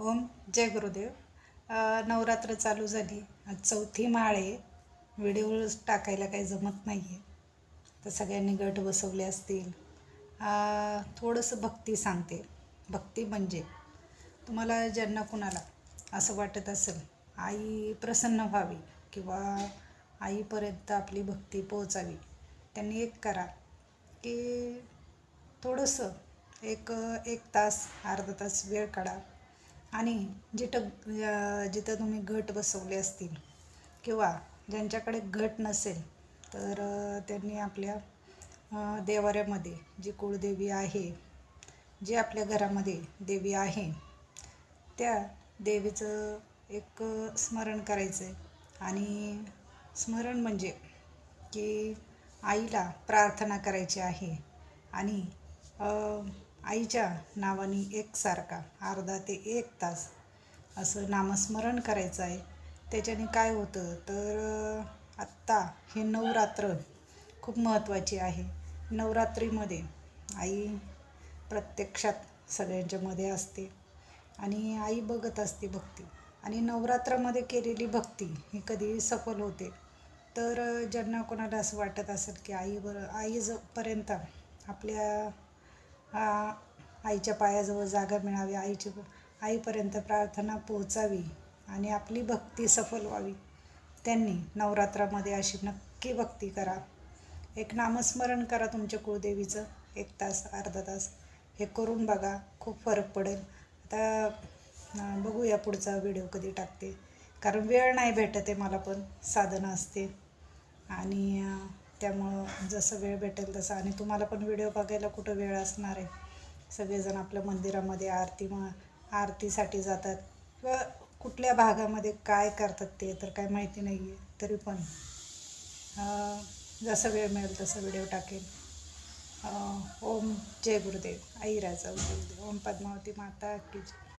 ओम जय गुरुदेव. नवरात्र चालू झाली. आज चौथी माळ आहे. व्हिडिओ टाकायला काही जमत नाही आहे, तर सगळ्यांनी गट बसवले असतील. थोडंसं भक्ती सांगते. भक्ती म्हणजे तुम्हाला ज्यांना कुणाला असं वाटत असेल आई प्रसन्न व्हावी किंवा आईपर्यंत आपली भक्ती पोहोचावी, त्यांनी एक करा की थोडंसं एक एक तास अर्धा तास वेळ काढा आणि जिथं तुम्ही गट बसवले असतील किंवा ज्यांच्याकडे गट नसेल तर त्यांनी आपल्या देवाऱ्यामध्ये जी कुळदेवी आहे, जी आपल्या घरामध्ये देवी आहे, त्या देवीचं एक स्मरण करायचं आहे. आणि स्मरण म्हणजे की आईला प्रार्थना करायची आहे आणि आईच्या नावाने एकसारखा अर्धा ते एक तास असं नामस्मरण करायचं आहे. त्याच्याने काय होतं तर आत्ता हे नवरात्र खूप महत्त्वाची आहे. नवरात्रीमध्ये आई प्रत्यक्षात सगळ्यांच्यामध्ये असते आणि आई बघत असते भक्ती. आणि नवरात्रामध्ये केलेली भक्ती ही कधीही सफल होते. तर ज्यांना कोणाला असं वाटत असेल की आईपर्यंत आपल्या आईच्या पायाजवळ जागा मिळावी, आईपर्यंत प्रार्थना पोहोचावी आणि आपली भक्ती सफल व्हावी, त्यांनी नवरात्रामध्ये अशी नक्की भक्ती करा. एक नामस्मरण करा तुमच्या कुळदेवीचं 1 तास अर्धा तास. हे करून बघा, खूप फरक पडेल. आता बघूया पुढचा व्हिडिओ कधी टाकते, कारण वेळ नाही भेटत आहे मला, पण साधनं असते आणि त्यामुळं जसं वेळ भेटेल तसं. आणि तुम्हाला पण व्हिडिओ बघायला कुठं वेळ असणार आहे. सगळेजण आपल्या मंदिरामध्ये आरतीसाठी जातात किंवा कुठल्या भागामध्ये काय करतात ते तर काय माहिती नाही आहे. तरी पण जसं वेळ मिळेल तसं व्हिडिओ टाकेल. ओम जय गुरुदेव. आई राजा गुरुदेव. ओम पद्मावती माता की जय.